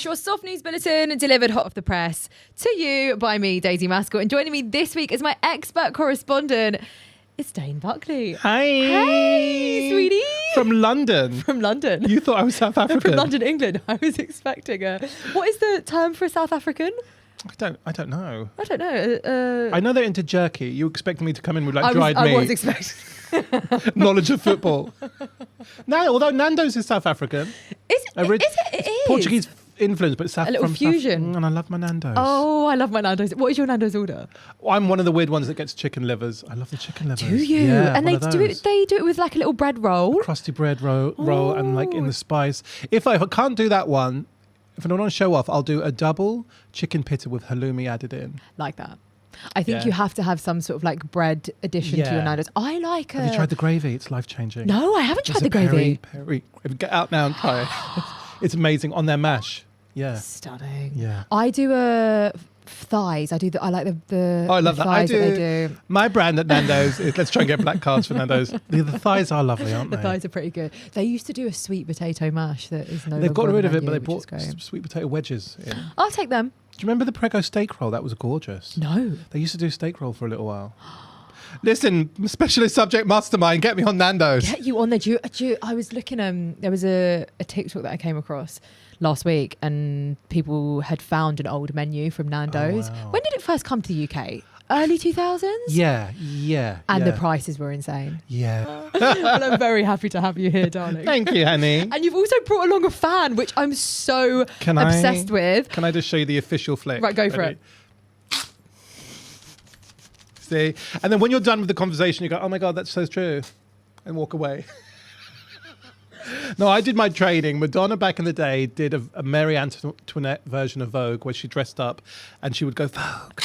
your soft news bulletin delivered hot off the press to you by me, Daisy Maskell. And joining me this week is my expert correspondent, it's Dane Buckley. Hi. Hey, sweetie. From London. From London. You thought I was South African. From London, England. I was expecting what is the term for a South African? I don't know. I don't know. I know they're into jerky. You expecting me to come in with dried meat? I was expecting. Knowledge of football. No, although Nando's is South African. It is. Portuguese influence, but a little fusion. And I love my Nando's. Oh, I love my Nando's. What is your Nando's order? I'm one of the weird ones that gets chicken livers. I love the chicken livers. Do you? Yeah, and they do it with like a little bread roll. A crusty bread roll and like in the spice. If I can't do that one, if I don't want to show off, I'll do a double chicken pitta with halloumi added in. Like that. I think you have to have some sort of like bread addition to your Nando's. I like it. Have you tried the gravy? It's life-changing. No, I haven't tried the gravy. Peri. Get out now and try it. It's amazing on their mash. Yeah. Stunning. Yeah. I do thighs. I like the Oh, I love that. I thighs that they do. My brand at Nando's is, let's try and get black cards for Nando's. The thighs are lovely, aren't they? The thighs are pretty good. They used to do a sweet potato mash that is no longer. They've got rid of it, menu, but they bought sweet potato wedges in. I'll take them. Do you remember the Prego steak roll? That was gorgeous. No. They used to do steak roll for a little while. Listen, specialist subject mastermind, get me on Nando's. Get you on there. I was looking, there was a TikTok that I came across last week and people had found an old menu from Nando's. Oh, wow. When did it first come to the UK? Early 2000s? Yeah. And the prices were insane. Yeah. Well, I'm very happy to have you here, darling. Thank you, honey. And you've also brought along a fan, which I'm so obsessed with. Can I just show you the official flick? Right, go for it. See? And then when you're done with the conversation, you go, oh my God, that's so true. And walk away. No, I did my training. Madonna back in the day did a Mary Antoinette version of Vogue where she dressed up and she would go, Vogue.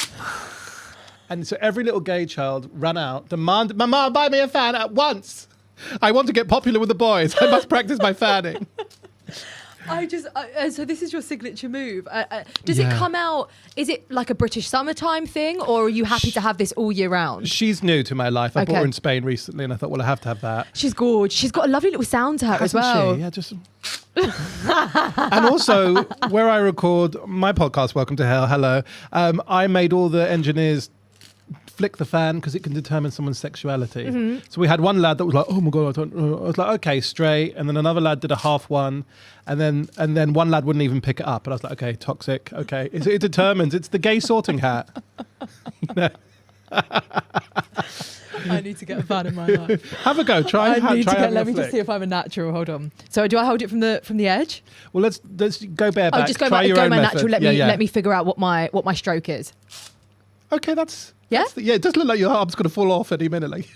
And so every little gay child ran out, demanded, Mama, buy me a fan at once. I want to get popular with the boys. I must practice my fanning. So this is your signature move. Does it come out, is it like a British summertime thing or are you happy to have this all year round? She's new to my life. I bought her in Spain recently and I thought, well, I have to have that. She's gorgeous. She's got a lovely little sound to her as well. She? Yeah, just... And also, where I record my podcast, Welcome to Hell, hello, I made all the engineers flick the fan because it can determine someone's sexuality. Mm-hmm. So we had one lad that was like, oh my God, I was like, okay, straight. And then another lad did a half one. And then one lad wouldn't even pick it up. And I was like, okay, toxic. Okay. It determines. It's the gay sorting hat. I need to get a fan in my life. Have a go. Let me just see if I'm a natural. Hold on. So do I hold it from the edge? Well, let's go bareback. Just go my natural. Let me figure out what my stroke is. Okay, that's... Yeah? It does look like your arm's going to fall off any minute. Like.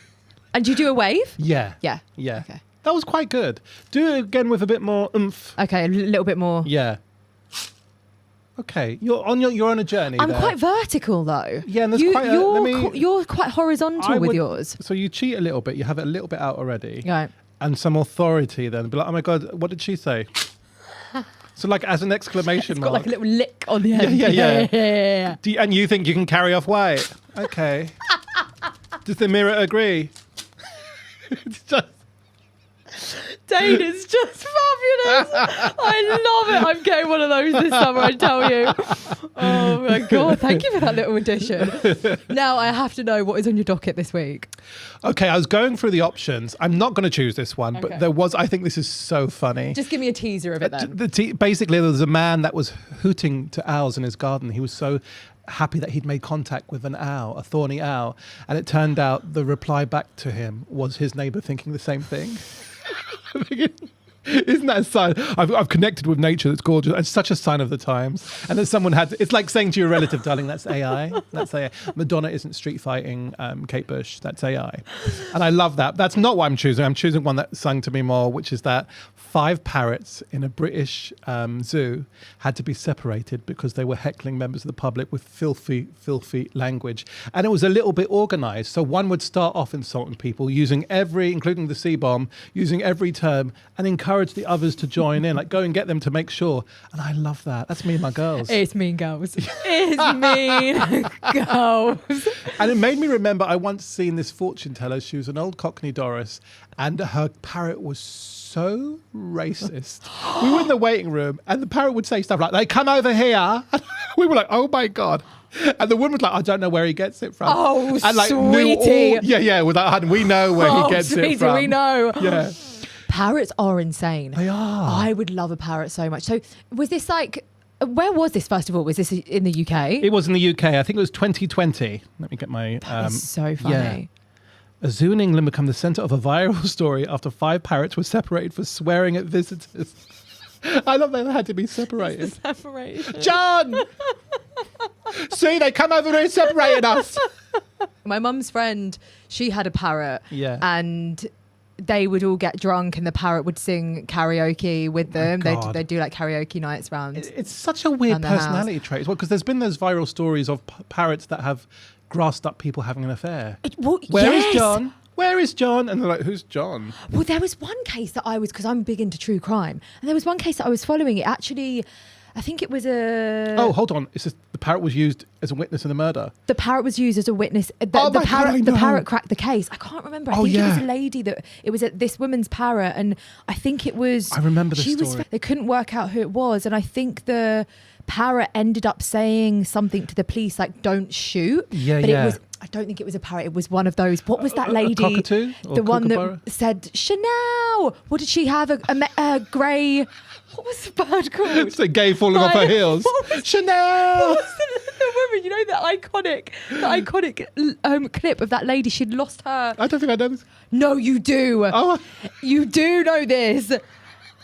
And do you do a wave? Yeah. Yeah. Okay. That was quite good. Do it again with a bit more oomph. Okay, a little bit more. Yeah. Okay, you're on a journey. I'm quite vertical though. Yeah, and there's you're quite horizontal with yours. So you cheat a little bit. You have it a little bit out already. Right. And some authority then. Be like, oh my God, what did she say? So like as an exclamation mark. Got like a little lick on the end. Yeah. And you think you can carry off weight? Okay. Does the mirror agree? It's just... Dane is just fabulous. I love it. I'm getting one of those this summer, I tell you. Oh my God, thank you for that little addition. Now I have to know what is on your docket this week. Okay, I was going through the options. I'm not going to choose this one, but I think this is so funny. Just give me a teaser of it then. Basically, there was a man that was hooting to owls in his garden. He was so happy that he'd made contact with an owl, a thorny owl. And it turned out the reply back to him was his neighbour thinking the same thing. Isn't that a sign? I've connected with nature. That's gorgeous. It's such a sign of the times. And that someone it's like saying to your relative, darling, that's AI. That's AI. Madonna isn't street fighting Kate Bush. That's AI. And I love that. That's not what I'm choosing. I'm choosing one that sung to me more, which is that 5 parrots in a British zoo had to be separated because they were heckling members of the public with filthy language. And it was a little bit organised. So one would start off insulting people, including the C-bomb, using every term and encouraging encourage the others to join in, like go and get them to make sure. And I love that. That's me and my girls. It's Mean Girls. It's Mean Girls. And it made me remember, I once seen this fortune teller. She was an old Cockney Doris, and her parrot was so racist. We were in the waiting room, and the parrot would say stuff like, "They come over here." And we were like, "Oh my God." And the woman was like, "I don't know where he gets it from." Oh, and like sweetie. With that, we know where he gets sweetie, it from. we know. Yeah. Parrots are insane. They are. I would love a parrot so much. So was this like, where was this first of all? Was this in the UK? It was in the UK. I think it was 2020. Let me get my... That's so funny. Yeah. A zoo in England became the centre of a viral story after 5 parrots were separated for swearing at visitors. I love they had to be separated. Separation. John! See, they come over here and separated us. My mum's friend, she had a parrot. Yeah. And they would all get drunk and the parrot would sing karaoke with them. They do like karaoke nights round. It's such a weird personality trait as well, because there's been those viral stories of parrots that have grassed up people having an affair. Where is John? Where is John? And they're like, who's John? Well, there was one case that I was, because I'm big into true crime, and there was one case that I was following. It actually, I think it was a... Oh, hold on. It's just, the parrot was used as a witness in the murder. The parrot was used as a witness. The parrot cracked the case. I can't remember. I think it was a lady it was this woman's parrot, and I think it was... I remember the story. They couldn't work out who it was, and I think the parrot ended up saying something to the police like, "Don't shoot." But it was... I don't think it was a parrot. It was one of those. What was that lady? A cockatoo? The one that said Chanel. What did she have? A grey... What was the bird called? It's a gay falling off her heels. Chanel. What was the woman? You know that iconic clip of that lady. She'd lost her... I don't think I know this. No, you do. Oh. You do know this.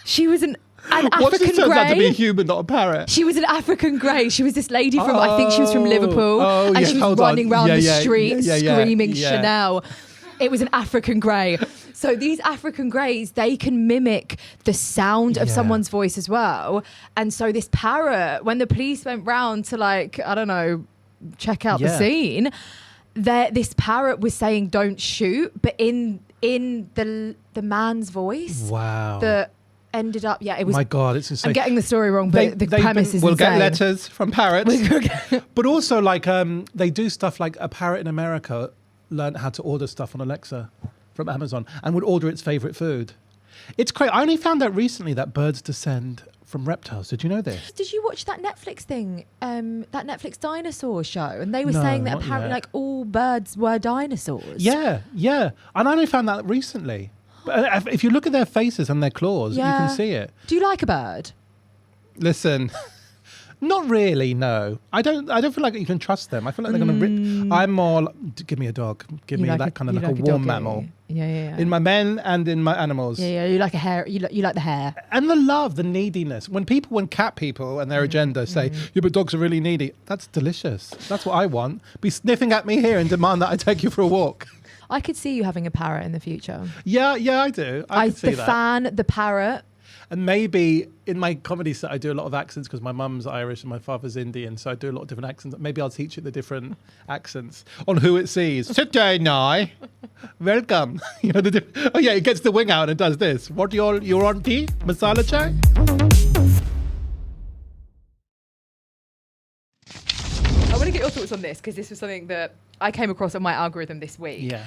She was an African What turns out to be a grey. human, not a parrot? She was an African grey. She was this lady from, I think she was from Liverpool. Oh, and she was running around the streets screaming yeah. Chanel. It was an African grey. So these African greys, they can mimic the sound of someone's voice as well. And so this parrot, when the police went round to like, I don't know, check out the scene, this parrot was saying, "Don't shoot," but in the man's voice. Wow. That ended up, it was... My God, it's insane. I'm getting the story wrong, but the premise is We'll insane. get letters from parrots. But also, like, they do stuff like a parrot in America learned how to order stuff on Alexa from Amazon and would order its favorite food. It's crazy. I only found out recently that birds descend from reptiles. Did you know this? Did you watch that Netflix thing, that Netflix dinosaur show? And they were saying that apparently like all birds were dinosaurs. Yeah. And I only found that recently. But if you look at their faces and their claws, you can see it. Do you like a bird? Listen, not really, no. I don't feel like you can trust them. I feel like they're going to rip. I'm more, give me a dog. Give me that kind of like a warm mammal. Yeah. In my men and in my animals. Yeah. You like a hair. You like the hair. And the love, the neediness. When cat people and their agenda say, "Yeah, but dogs are really needy," that's delicious. That's what I want. Be sniffing at me here and demand that I take you for a walk. I could see you having a parrot in the future. Yeah, I do. I can see that. The fan, the parrot. And maybe in my comedy set, I do a lot of accents because my mum's Irish and my father's Indian. So I do a lot of different accents. Maybe I'll teach it the different accents on who it sees. Sit down now. Welcome. You know, it gets the wing out and does this. What you're on tea? Masala chai? I want to get your thoughts on this because this was something that I came across on my algorithm this week. Yeah.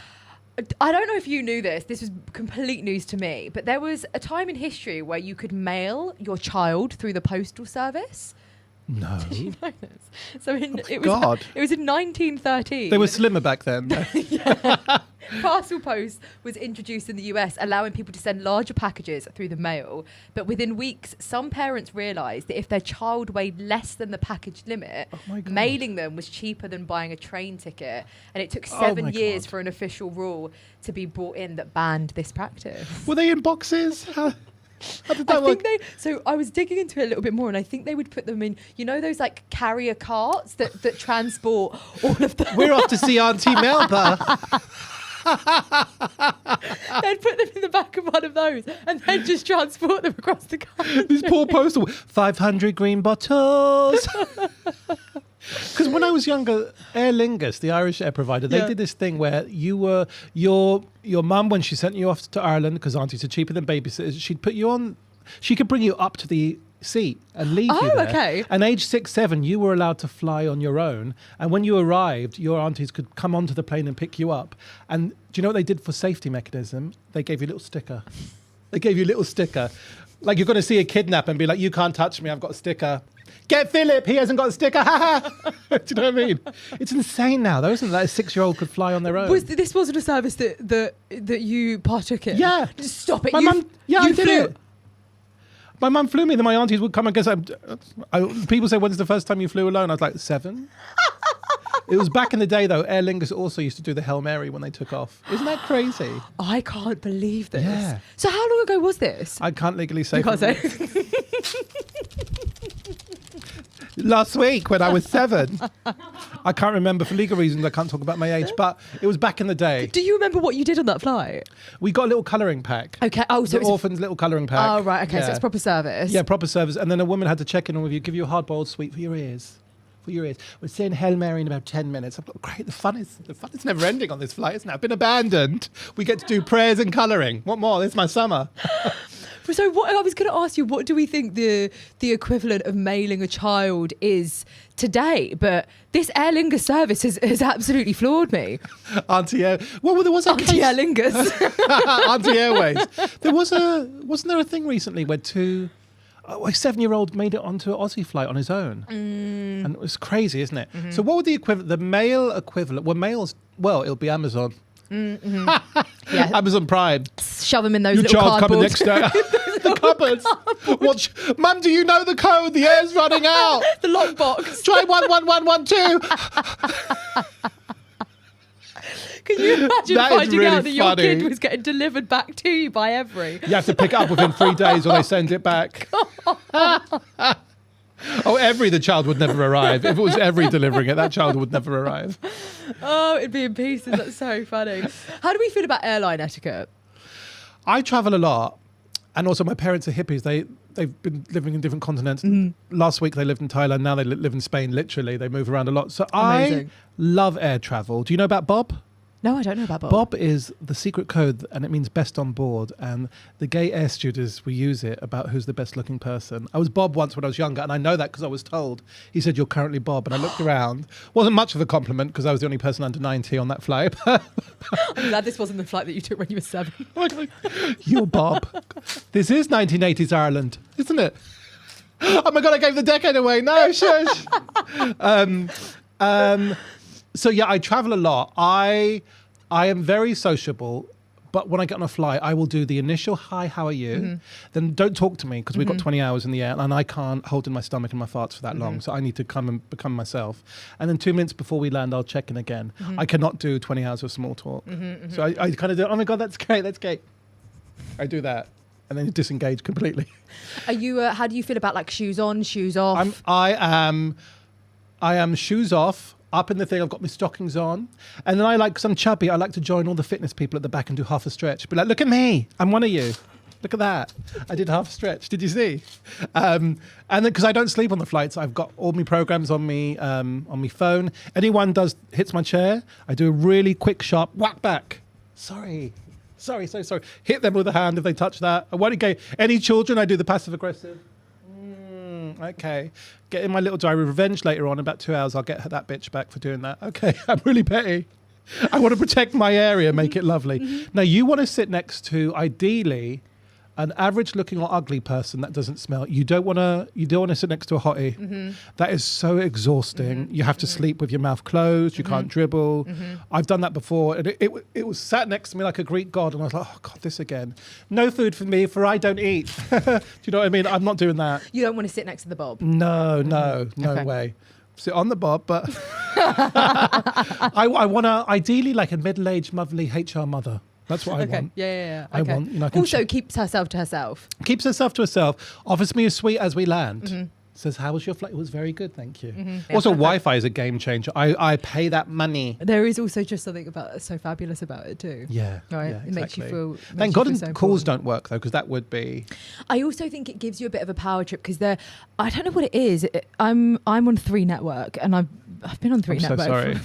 I don't know if you knew this. This was complete news to me. But there was a time in history where you could mail your child through the postal service. No. Did you know this? So it was in 1913. They were slimmer back then. Parcel post was introduced in the US, allowing people to send larger packages through the mail. But within weeks, some parents realised that if their child weighed less than the package limit, mailing them was cheaper than buying a train ticket. And it took 7 years for an official rule to be brought in that banned this practice. Were they in boxes? How did that work? So I was digging into it a little bit more, and I think they would put them in, you know, those like carrier carts that transport all of them. We're off to see Auntie Melba. They'd put them in the back of one of those and then just transport them across the country. These poor postal. 500 green bottles. Because when I was younger, Aer Lingus, the Irish air provider, they did this thing where you were your mum, when she sent you off to Ireland, because aunties are cheaper than babysitters, she'd put you on. She could bring you up to the seat and leave you there. Okay. And age 6, 7, you were allowed to fly on your own. And when you arrived, your aunties could come onto the plane and pick you up. And do you know what they did for safety mechanism? They gave you a little sticker. Like you're going to see a kidnap and be like, you can't touch me, I've got a sticker. Get Philip, he hasn't got a sticker. Do you know what I mean? It's insane now, though, isn't it? That a 6-year-old could fly on their own. This wasn't a service that you partook in? Yeah. Just stop it. My mum, I did flew. it. My mum flew me, then my aunties would come and guess. People say, when's the first time you flew alone? I was like, 7. It was back in the day, though. Aer Lingus also used to do the Hail Mary when they took off. Isn't that crazy? I can't believe this. Yeah. So how long ago was this? I can't legally say. You can't say. Last week when I was 7. I can't remember, for legal reasons I can't talk about my age, but it was back in the day. Do you remember what you did on that flight? We got a little colouring pack. Okay. Oh, so the orphan's little colouring pack. Oh, right. Okay. So it's proper service. Yeah, proper service. And then a woman had to check in with you, give you a hard-boiled sweet for your ears. We're saying Hail Mary in about 10 minutes. I've got great. The fun is never ending on this flight, isn't it? I've been abandoned. We get to do prayers and colouring. What more? It's my summer. So what I was going to ask you, what do we think the equivalent of mailing a child is today? But this Aer Lingus service has absolutely floored me. Auntie Air. Well, there was a Auntie Aer Lingus. Auntie Airways. Wasn't there a thing recently where a 7-year-old made it onto an Aussie flight on his own? And it was crazy, isn't it? So what would the equivalent, the male equivalent, it'll be Amazon. Yeah. Amazon Prime. Shove them in those Your little child's cardboard. coming next day. The cupboards. Mum, do you know the code? The air's running out. The lockbox. Try 11112. Can you imagine That is finding really out that your funny. kid was getting delivered back to you by Every? You have to pick it up within 3 days or they send it back. Every, the child would never arrive. If it was Every delivering it, that child would never arrive. Oh, it'd be in pieces. That's so funny. How do we feel about airline etiquette? I travel a lot. And also my parents are hippies. They've been living in different continents. Last week they lived in Thailand. Now they live in Spain, literally. They move around a lot. So Amazing. I love air travel. Do you know about Bob? No, I don't know about Bob. Bob is the secret code, and it means best on board. And the gay air stewardess, we use it about who's the best looking person. I was Bob once when I was younger, and I know that because I was told. He said, "You're currently Bob." And I looked around. Wasn't much of a compliment because I was the only person under 90 on that flight. I'm glad this wasn't the flight that you took when you were 7. You're Bob. This is 1980s Ireland, isn't it? Oh my God, I gave the decade away. No, shush. So yeah, I travel a lot. I am very sociable, but when I get on a flight, I will do the initial hi, how are you? Then don't talk to me because we've got 20 hours in the air and I can't hold in my stomach and my farts for that long. So I need to come and become myself. And then 2 minutes before we land, I'll check in again. I cannot do 20 hours of small talk. So I kind of do, oh my God, that's great. I do that. And then disengage completely. Are you? How do you feel about like shoes on, shoes off? I am shoes off. Up in the thing, I've got my stockings on. And then because I'm chubby, I like to join all the fitness people at the back and do half a stretch. Be like, look at me, I'm one of you. Look at that. I did half a stretch. Did you see? And then because I don't sleep on the flights, I've got all my programs on me phone. Anyone hits my chair, I do a really quick, sharp whack back. Sorry. Hit them with a hand if they touch that. I won't engage. Any children, I do the passive aggressive. Okay. Get in my little diary. Revenge later on, in about 2 hours, I'll get that bitch back for doing that. Okay, I'm really petty. I want to protect my area, make it lovely. Now, you want to sit next to, ideally, an average-looking or ugly person that doesn't smell. You don't want to sit next to a hottie. That is so exhausting. You have to sleep with your mouth closed. You can't dribble. I've done that before, and it was sat next to me like a Greek god, and I was like, oh God, this again. No food for me, for I don't eat. Do you know what I mean? I'm not doing that. You don't want to sit next to the Bob? No way. Sit on the Bob, but I want to ideally like a middle-aged motherly HR mother. That's what I want. Yeah. I want. Also keeps herself to herself. Keeps herself to herself. Offers me a sweet as we land. Says, how was your flight? It was very good, thank you. Mm-hmm. Also, Wi-Fi is a game changer. I pay that money. There is also just something so fabulous about it too. Yeah. Right. Yeah, It makes you feel. Thank God calls don't work though, because that would be. I also think it gives you a bit of a power trip because I don't know what it is. I'm on 3 Network and I've been on 3 Network. So sorry.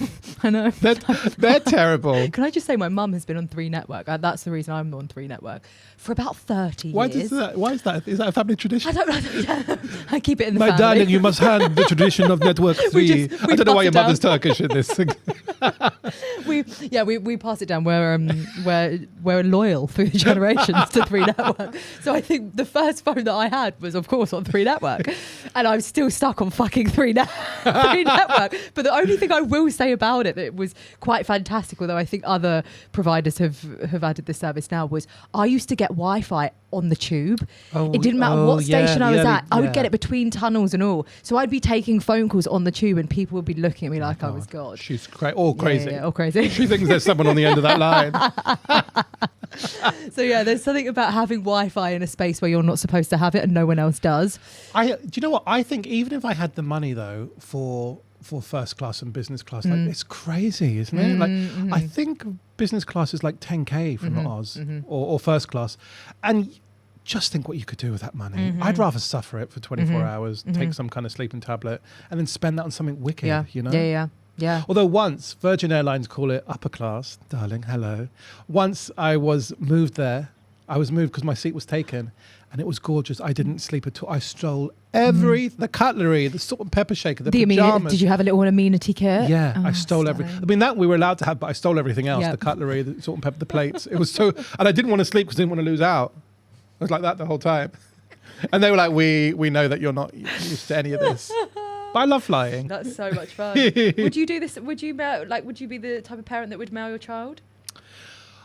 I know. They're terrible. Can I just say my mum has been on 3 Network? That's the reason I'm on 3 Network for about 30 years. Why is that? Is that a family tradition? I don't know. I keep it in the My family. darling, you must hand the tradition of Network 3. I don't know why your mother's Turkish in this. we pass it down. We're loyal through the generations to 3 Network. So I think the first phone that I had was, of course, on 3 Network, and I'm still stuck on fucking 3 Network. But the only thing I will say about it that it was quite fantastic, although I think other providers have added this service now, was I used to get Wi-Fi on the tube. It didn't matter what station I was at. I would get it between tunnels and all. So I'd be taking phone calls on the tube and people would be looking at me like I was God. She's crazy. Yeah, all crazy. She thinks there's someone on the end of that line. So yeah, there's something about having Wi-Fi in a space where you're not supposed to have it and no one else does. Do you know what? I think even if I had the money though for first class and business class, like it's crazy, isn't it? Like I think business class is like 10k from Oz or first class, and just think what you could do with that money. I'd rather suffer it for 24 hours, take some kind of sleeping tablet, and then spend that on something wicked. You know? Yeah. Although once Virgin Airlines call it upper class, darling, hello. Once I was moved there. I was moved because my seat was taken, and it was gorgeous. I didn't sleep at all. I stole the cutlery, the salt and pepper shaker, the pajamas. Did you have a little amenity kit? Yeah, I stole everything. I mean, that we were allowed to have, but I stole everything else. The cutlery, the salt and pepper, the plates. It was so, and I didn't want to sleep because I didn't want to lose out. I was like that the whole time. And they were like, we know that you're not used to any of this. But I love flying. That's so much fun. Would you do this? Would you be the type of parent that would mail your child?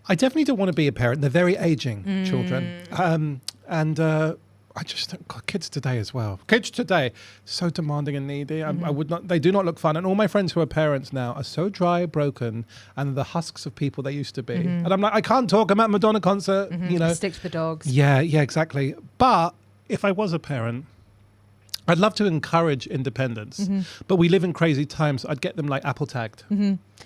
I definitely don't want to be a parent. They're very aging children. I just think, God, kids today as well. Kids today, so demanding and needy. I would not. They do not look fun. And all my friends who are parents now are so dry, broken, and the husks of people they used to be. And I'm like, I can't talk. I'm at a Madonna concert. You know, Stick to the dogs. Yeah, exactly. But if I was a parent, I'd love to encourage independence, but we live in crazy times. So I'd get them like Apple tagged.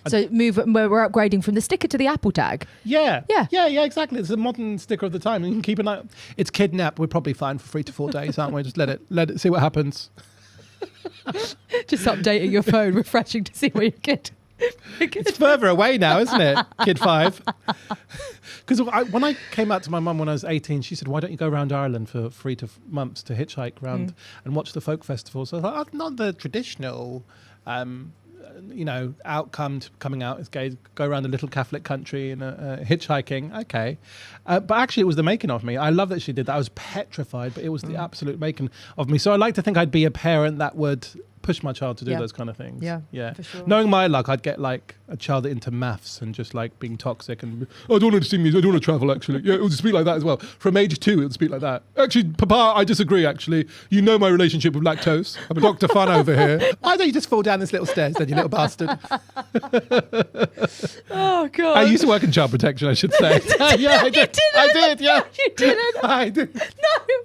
So we're upgrading from the sticker to the Apple tag. Yeah, exactly. It's a modern sticker of the time. You can keep an eye. It's kidnapped. We're probably fine for 3 to 4 days, aren't we? Just let it see what happens. Just updating your phone, refreshing to see where your kid. It's further away now, isn't it? Kid 5. Because when I came out to my mum when I was 18, she said, why don't you go around Ireland for 3 months to hitchhike around and watch the folk festivals? So I thought, oh, not the traditional, outcome to coming out as gays, go around a little Catholic country and hitchhiking. Okay. But actually, it was the making of me. I love that she did that. I was petrified, but it was the absolute making of me. So I like to think I'd be a parent that would push my child to do those kind of things. Yeah. For sure. Knowing my luck, I'd get like a child into maths and just like being toxic and I don't want to sing these. I don't want to travel. Actually, yeah, it'll speak like that as well. From age 2, it'll speak like that. Actually, Papa, I disagree. Actually, you know my relationship with lactose. I'm a Dr. Fun over here. Why don't you just fall down this little stairs, then, you little bastard? Oh God! I used to work in child protection. I should say. Yeah, I did. I did. Yeah, no, you didn't. I did. No,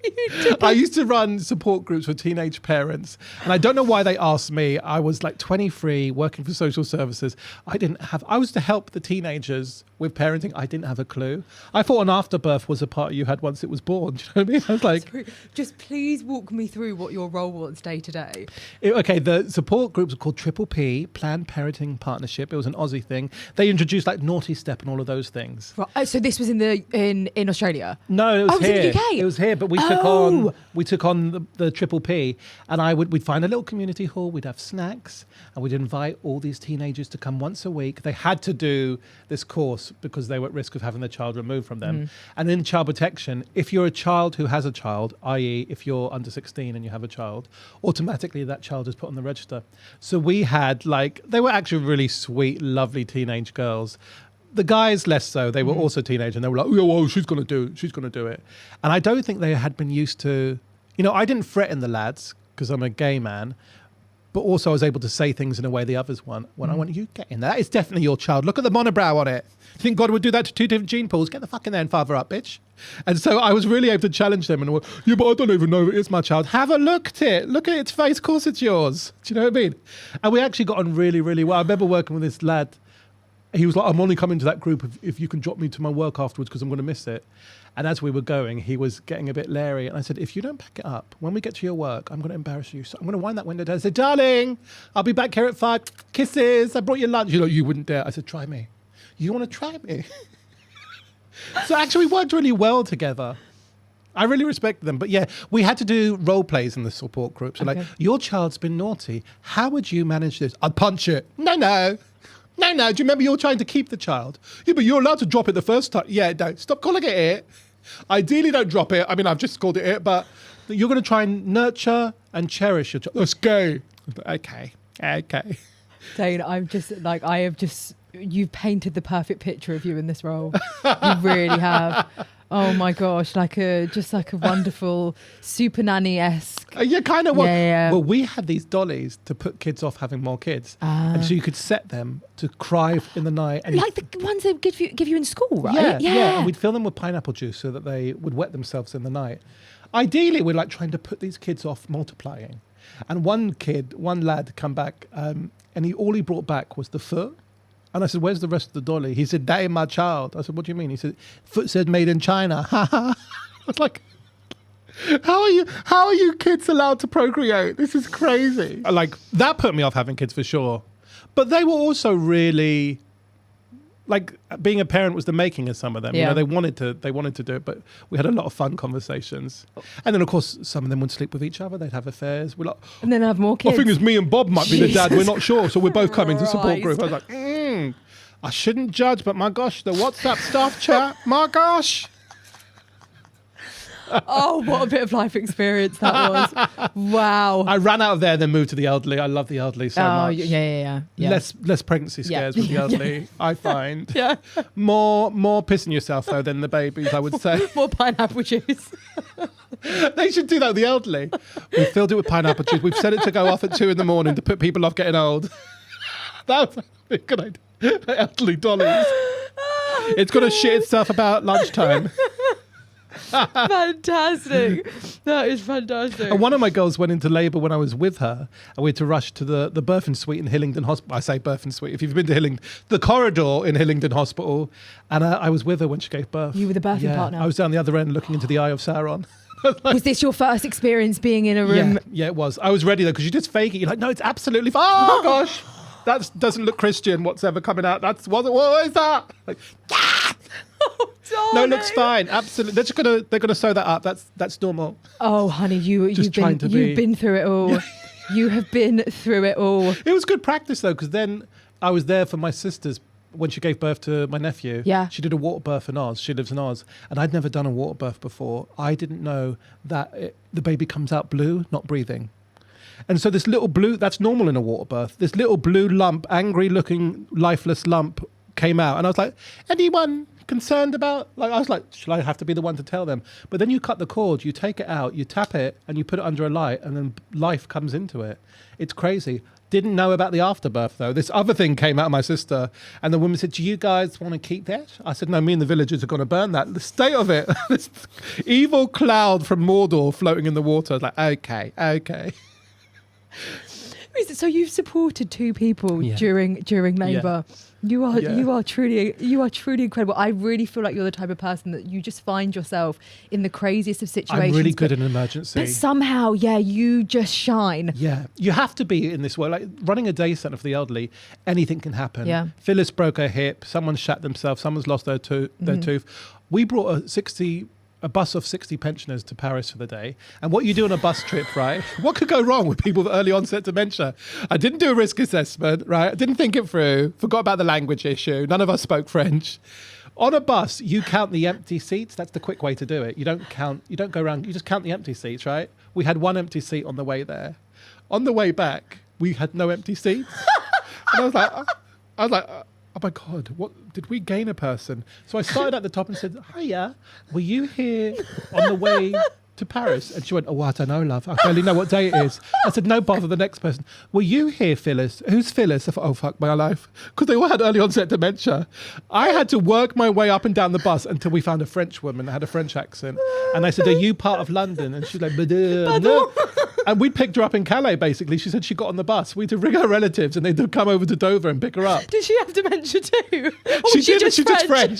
you didn't. I used to run support groups for teenage parents, and I don't know why they asked me. I was like 23, working for social services. I was to help the teenagers with parenting. I didn't have a clue. I thought an afterbirth was a part you had once it was born. Do you know what I mean? I was like, just please walk me through what your role was day to day. Okay, the support groups are called Triple P, Planned Parenting Partnership. It was an Aussie thing. They introduced like Naughty Step and all of those things. Right. Oh, so this was in Australia? No, it was here. It was in the UK? It was here, but we took on the Triple P, and we'd find a little community hall. We'd have snacks, and we'd invite all these teenagers to come once a week. They had to do this course because they were at risk of having their child removed from them. And in child protection, if you're a child who has a child, i.e. if you're under 16 and you have a child, automatically that child is put on the register. So we had they were actually really sweet, lovely teenage girls. The guys less so. They were also teenage, and they were like, oh, well, she's going to do it. And I don't think they had been used to, I didn't threaten the lads because I'm a gay man, but also I was able to say things in a way the others weren't. When I went, you get in there. That is definitely your child. Look at the monobrow on it. You think God would do that to two different gene pools? Get the fuck in there and father up, bitch. And so I was really able to challenge them and I went, yeah, but I don't even know if it's my child. Have a look at it. Look at its face. Of course it's yours. Do you know what I mean? And we actually got on really, really well. I remember working with this lad. He was like, I'm only coming to that group if you can drop me to my work afterwards because I'm going to miss it. And as we were going, he was getting a bit leery. And I said, if you don't pack it up, when we get to your work, I'm going to embarrass you. So I'm going to wind that window down. I said, darling, I'll be back here at 5. Kisses. I brought you lunch. You wouldn't dare. I said, try me. You want to try me? So actually we worked really well together. I really respect them. But yeah, we had to do role plays in the support group. So like, your child's been naughty. How would you manage this? I'd punch it. No. Do you remember you're trying to keep the child? Yeah, but you're allowed to drop it the first time. Yeah, don't. Stop calling it it. Ideally, don't drop it. I mean, I've just called it it, but you're going to try and nurture and cherish your child. That's gay. Okay. Dane, I'm just like, you've painted the perfect picture of you in this role. You really have. Oh my gosh, like a wonderful super nanny-esque. You kind of want. Yeah. Well, we had these dollies to put kids off having more kids, and so you could set them to cry in the night. And like the ones they give you in school, right? Yeah. And we'd fill them with pineapple juice so that they would wet themselves in the night. Ideally, we're like trying to put these kids off multiplying. And one lad come back, and all he brought back was the foot. And I said, where's the rest of the dolly? He said, that ain't my child. I said, what do you mean? He said, foot said made in China. I was like, how are you kids allowed to procreate? This is crazy. Like, that put me off having kids for sure. But they were also really, like, being a parent was the making of some of them. Yeah. You know, they wanted to do it, but we had a lot of fun conversations. And then, of course, some of them would sleep with each other. They'd have affairs. We're like, and then have more kids. I think it's me and Bob might be the dad. We're not sure. So we're both coming to support Christ. group. I was like, I shouldn't judge, but my gosh, the WhatsApp staff chat, my gosh. Oh, what a bit of life experience that was. Wow. I ran out of there, then moved to the elderly. I love the elderly so much. Yeah. Less pregnancy scares with the elderly, I find. Yeah. More pissing yourself, though, than the babies, I would say. More pineapple juice. They should do that with the elderly. We've filled it with pineapple juice. We've set it to go off at 2 a.m. to put people off getting old. That was a good idea. Elderly dollies. It's going to shit itself about lunchtime. Fantastic. That is fantastic. And one of my girls went into labour when I was with her, and we had to rush to the birthing suite in Hillingdon Hospital. I say birthing suite. If you've been to Hillingdon, the corridor in Hillingdon Hospital. And I was with her when she gave birth. You were the birthing partner? I was down the other end looking into the eye of Sauron. Was this your first experience being in a room? Yeah, it was. I was ready though, because you just fake it. You're like, no, it's absolutely fine. Oh gosh, that doesn't look Christian. What's ever coming out? What is that? Like, Oh, no, it looks fine. Absolutely. They're gonna sew that up. That's normal. Oh, honey, you've been through it all. You have been through it all. It was good practice though, because then I was there for my sister's when she gave birth to my nephew. Yeah. She did a water birth in Oz. She lives in Oz, and I'd never done a water birth before. I didn't know that the baby comes out blue, not breathing. And so this little blue, that's normal in a water birth. This little blue lump, angry-looking, lifeless lump came out, and I was like, anyone concerned about? Like, I was like, shall I have to be the one to tell them? But then you cut the cord, you take it out, you tap it, and you put it under a light, and then life comes into it. It's crazy. Didn't know about the afterbirth though. This other thing came out of my sister, and the woman said, do you guys want to keep that? I said, no, me and the villagers are going to burn that. The state of it, this evil cloud from Mordor floating in the water. I was like, okay. So you've supported 2 people during labour. Yeah. You are truly incredible. I really feel like you're the type of person that you just find yourself in the craziest of situations. I'm really good in an emergency. But somehow, you just shine. Yeah, you have to be in this way. Like running a day centre for the elderly, anything can happen. Yeah. Phyllis broke her hip. Someone shat themselves. Someone's lost their tooth. We brought a bus of 60 pensioners to Paris for the day. And what you do on a bus trip, right? What could go wrong with people with early onset dementia? I didn't do a risk assessment, right? I didn't think it through. Forgot about the language issue. None of us spoke French. On a bus, you count the empty seats. That's the quick way to do it. You don't go around. You just count the empty seats, right? We had 1 empty seat on the way there. On the way back, we had no empty seats. And I was like, oh my God, what did we gain a person? So I started at the top and said, hiya, were you here on the way to Paris? And she went, oh, I don't know, love. I barely know what day it is. I said, no bother, the next person. Were you here, Phyllis? Who's Phyllis? I thought, oh, fuck my life. Because they all had early onset dementia. I had to work my way up and down the bus until we found a French woman that had a French accent. And I said, are you part of London? And she's like, no. And we picked her up in Calais, basically. She said she got on the bus. We had to ring her relatives and they'd come over to Dover and pick her up. Did she have dementia too? Or She was did, she's just French.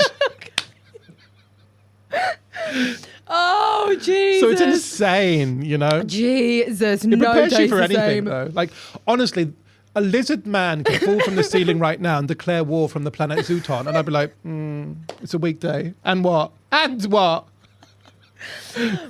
Oh, Jesus. So it's insane, you know? Jesus, It no prepares you day's for the anything, same. though. Like, honestly, a lizard man could fall from the ceiling right now and declare war from the planet Zooton. And I'd be like, it's a weekday. And what? And what?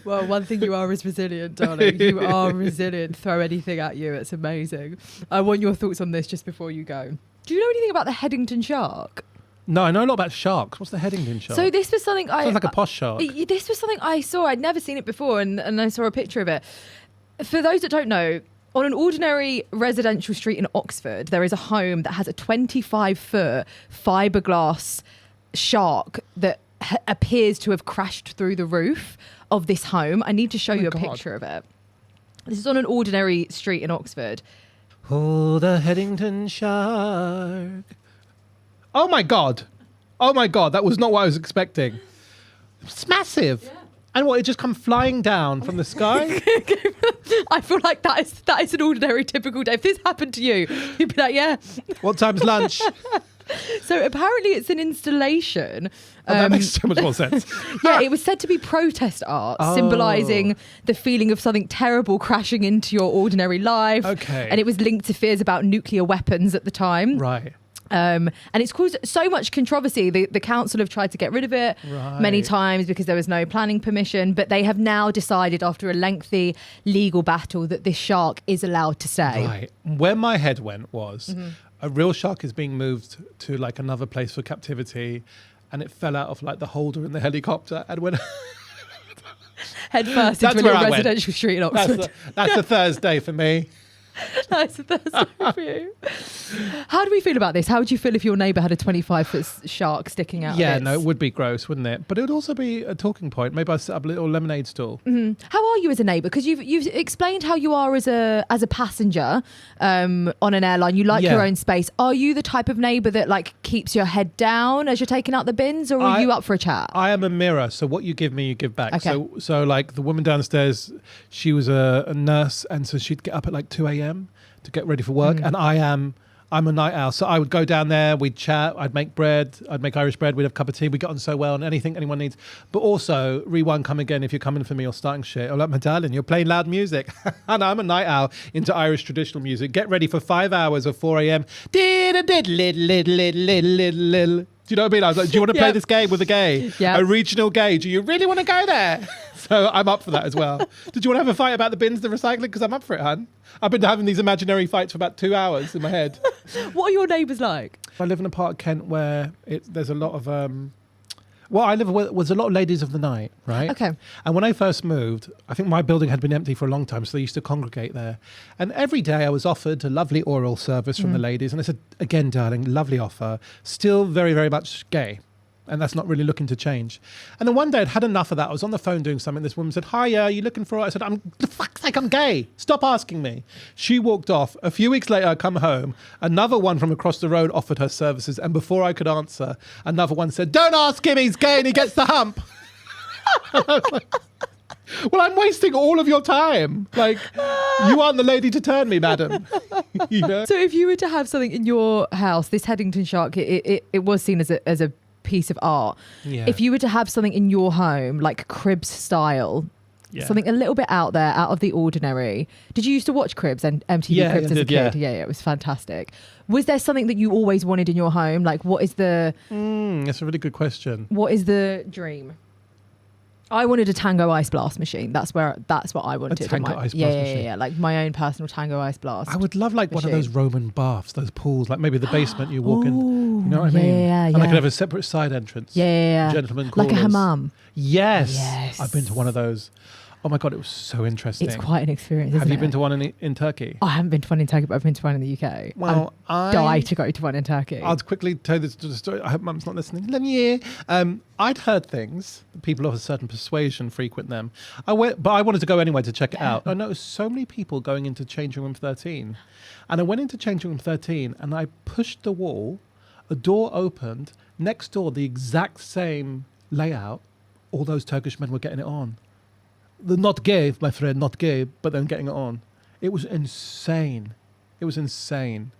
Well, one thing you are is resilient, darling. You are resilient. Throw anything at you. It's amazing. I want your thoughts on this just before you go. Do you know anything about the Headington shark? No, I know a lot about sharks. What's the Headington shark? So this was something Sounds like a posh shark. This was something I saw. I'd never seen it before, and I saw a picture of it. For those that don't know, on an ordinary residential street in Oxford, there is a home that has a 25-foot fiberglass shark that appears to have crashed through the roof of this home. I need to show you a picture of it. This is on an ordinary street in Oxford. Oh, the Headington shark. Oh my God. Oh my God. That was not what I was expecting. It's massive. Yeah. And what, it just come flying down from the sky? I feel like that is an ordinary, typical day. If this happened to you, you'd be like, yeah. What time's lunch? So apparently it's an installation. Oh, that makes so much more sense. Yeah, it was said to be protest art, symbolising the feeling of something terrible crashing into your ordinary life. Okay. And it was linked to fears about nuclear weapons at the time. Right. And it's caused so much controversy. The council have tried to get rid of it many times because there was no planning permission, but they have now decided after a lengthy legal battle that this shark is allowed to stay. Right. Where my head went was a real shark is being moved to like another place for captivity, and it fell out of like the holder in the helicopter and went head first into a residential street in Oxford. That's a Thursday for me. That's a Thursday for you. How do we feel about this? How would you feel if your neighbour had a 25-foot shark sticking out? Yeah, no, it would be gross, wouldn't it? But it would also be a talking point. Maybe I set up a little lemonade stall. Mm-hmm. How are you as a neighbour? Because you've explained how you are as a passenger on an airline. You like your own space. Are you the type of neighbour that like keeps your head down as you're taking out the bins, or are you up for a chat? I am a mirror, so what you give me, you give back. Okay. So like the woman downstairs, she was a nurse, and so she'd get up at like 2 a.m. to get ready for work, and I'm a night owl, so I would go down there, we'd chat, I'd make bread, I'd make Irish bread, we'd have a cup of tea, we got on so well, and anything anyone needs. But also, rewind, come again if you're coming for me or starting shit. I'm like, my darling, you're playing loud music. And I'm a night owl into Irish traditional music. Get ready for 5 hours of 4 a.m. Do you know what I mean? I was like, do you want to play this game with a gay? Yeah. A regional gay? Do you really want to go there? So I'm up for that as well. Did you want to have a fight about the bins, the recycling? Because I'm up for it, hun. I've been having these imaginary fights for about 2 hours in my head. What are your neighbours like? I live in a part of Kent where there's a lot of... I live where was a lot of ladies of the night, right? Okay. And when I first moved, I think my building had been empty for a long time, so they used to congregate there. And every day I was offered a lovely oral service from the ladies. And I said, again, darling, lovely offer. Still very, very much gay. And that's not really looking to change. And then one day I'd had enough of that. I was on the phone doing something. This woman said, hi, are you looking for it? I said, the fuck's sake, I'm gay. Stop asking me. She walked off. A few weeks later, I come home. Another one from across the road offered her services. And before I could answer, another one said, don't ask him, he's gay and he gets the hump. And I was like, well, I'm wasting all of your time. Like, you aren't the lady to turn me, madam. You know? So if you were to have something in your house, this Headington shark, it was seen as a piece of art. Yeah. If you were to have something in your home, like Cribs style, something a little bit out there, out of the ordinary. Did you used to watch Cribs and MTV Cribs as a kid? Yeah, it was fantastic. Was there something that you always wanted in your home? Like, what is the... that's a really good question. What is the dream? I wanted a Tango Ice Blast machine. That's what I wanted. A Tango Ice Blast machine. Yeah, like my own personal Tango Ice Blast. I would love like machine. One of those Roman baths, those pools, like maybe the basement you walk in. You know what I mean? Yeah. And I could have a separate side entrance. Yeah. Gentlemen quarters. Like a hammam. Yes. I've been to one of those. Oh my God, it was so interesting. It's quite an experience, isn't it? Have you been to one in Turkey? I haven't been to one in Turkey, but I've been to one in the UK. Well, I die to go to one in Turkey. I'll quickly tell you the story. I hope Mum's not listening. Let me hear. I'd heard things. People of a certain persuasion frequent them. I went, but I wanted to go anyway to check it out. I noticed so many people going into changing room 13. And I went into changing room 13 and I pushed the wall. A door opened. Next door, the exact same layout. All those Turkish men were getting it on. They're not gay, my friend, not gay, but then getting it on. It was insane. It was insane.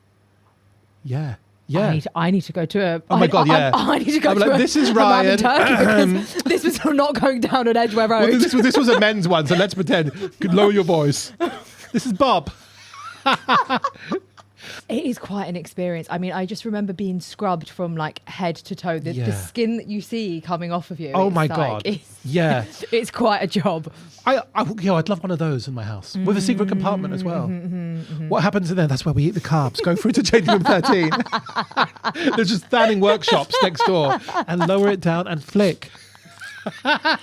Yeah. Yeah. I need to go to a... Oh my God, yeah. I need to go to this is Ryan. in Turkey because this was not going down on Edgware Road. Well, this was a men's one, so let's pretend. Lower your voice. This is Bob. It is quite an experience. I mean, I just remember being scrubbed from like head to toe. The skin that you see coming off of you. Oh my God. It's quite a job. I'd love one of those in my house with a secret compartment as well. What happens in there? That's where we eat the carbs. Go through to changing room 13. There's just fanning workshops next door and lower it down and flick. That's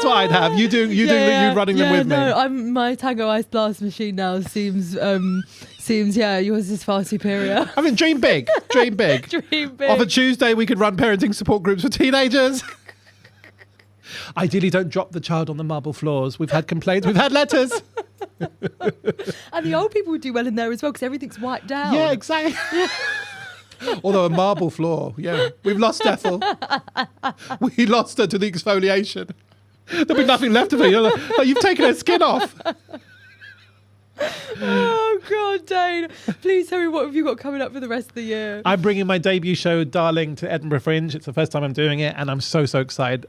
what I'd have. You running them with me. No, my Tango Ice Blast machine now seems yours is far superior. I mean, dream big. Dream big. Dream big. Of a Tuesday, we could run parenting support groups for teenagers. Ideally, don't drop the child on the marble floors. We've had complaints. We've had letters. And the old people would do well in there as well because everything's wiped down. Yeah, exactly. Although a marble floor, we've lost Ethel. We lost her to the exfoliation. There'll be nothing left of her. You've taken her skin off. Oh God, Dane! Please tell me what have you got coming up for the rest of the year? I'm bringing my debut show, Darling, to Edinburgh Fringe. It's the first time I'm doing it, and I'm so excited.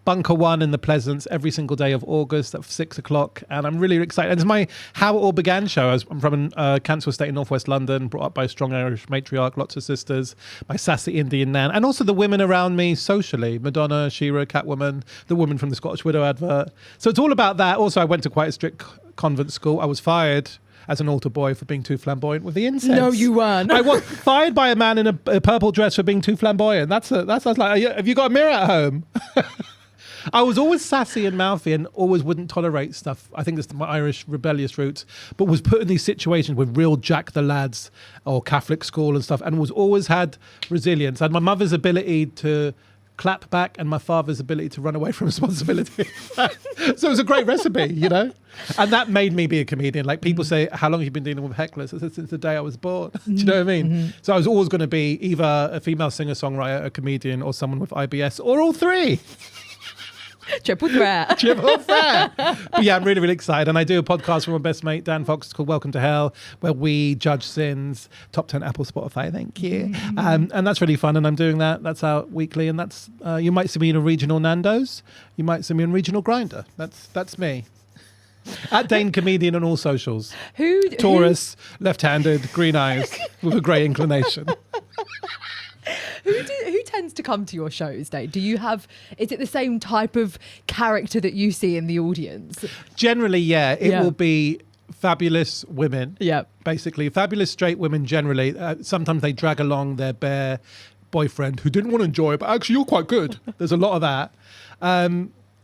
Bunker 1 in the Pleasance every single day of August at 6 o'clock, and I'm really excited. And it's my How It All Began show. I'm from a council estate in northwest London, brought up by a strong Irish matriarch, lots of sisters, my sassy Indian nan, and also the women around me socially: Madonna, Shira, Catwoman, the woman from the Scottish Widow advert. So it's all about that. Also, I went to quite a strict convent school. I was fired as an altar boy for being too flamboyant with the incense. No, you weren't. I was fired by a man in a purple dress for being too flamboyant. That's like, have you got a mirror at home? I was always sassy and mouthy and always wouldn't tolerate stuff. I think that's my Irish rebellious roots, but was put in these situations with real Jack the Lads or Catholic school and stuff, and was always had resilience. I had my mother's ability to clap back and my father's ability to run away from responsibility. So it was a great recipe, and that made me be a comedian. Like people say, how long have you been dealing with hecklers? I said, since the day I was born. Do you know what I mean? So I was always going to be either a female singer-songwriter, a comedian, or someone with IBS, or all three. Triple threat. Triple threat. But yeah, I'm really, really excited. And I do a podcast with my best mate, Dan Fox. It's called Welcome to Hell, where we judge sins. Top 10 Apple, Spotify. Thank you. And that's really fun. And I'm doing that. That's out weekly. And that's, you might see me in a regional Nando's. You might see me in regional Grinder. That's me. At Dane Comedian on all socials. Taurus, left-handed, green eyes, with a grey inclination. Who tends to come to your shows, Dane? Is it the same type of character that you see in the audience? Generally, yeah. It will be fabulous women. Yeah. Basically, fabulous straight women generally. Sometimes they drag along their bare boyfriend who didn't want to enjoy it, but actually you're quite good. There's a lot of that.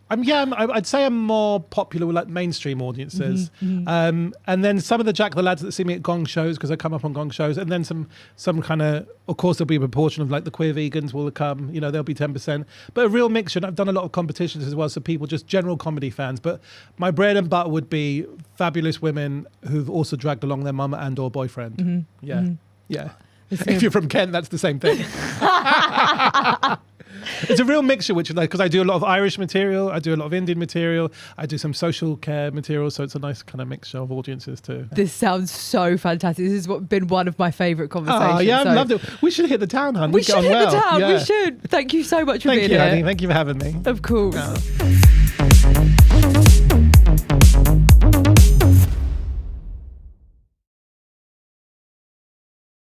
I'd say I'm more popular with like mainstream audiences, and then some of the Jack the Lads that see me at Gong shows because I come up on Gong shows, and then some kind of course there'll be a proportion of like the queer vegans will come, there'll be 10%, but a real mixture. And I've done a lot of competitions as well, so people just general comedy fans. But my bread and butter would be fabulous women who've also dragged along their mum and or boyfriend. Yeah. If you're from Kent, that's the same thing. It's a real mixture, which is like, because I do a lot of Irish material, I do a lot of Indian material, I do some social care material, so it's a nice kind of mixture of audiences too. This sounds so fantastic. This has been one of my favourite conversations. Oh yeah, I loved it. We should hit the town, hon. We should hit the town. Yeah. We should. Thank you so much for being here. Thank you for having me. Of course.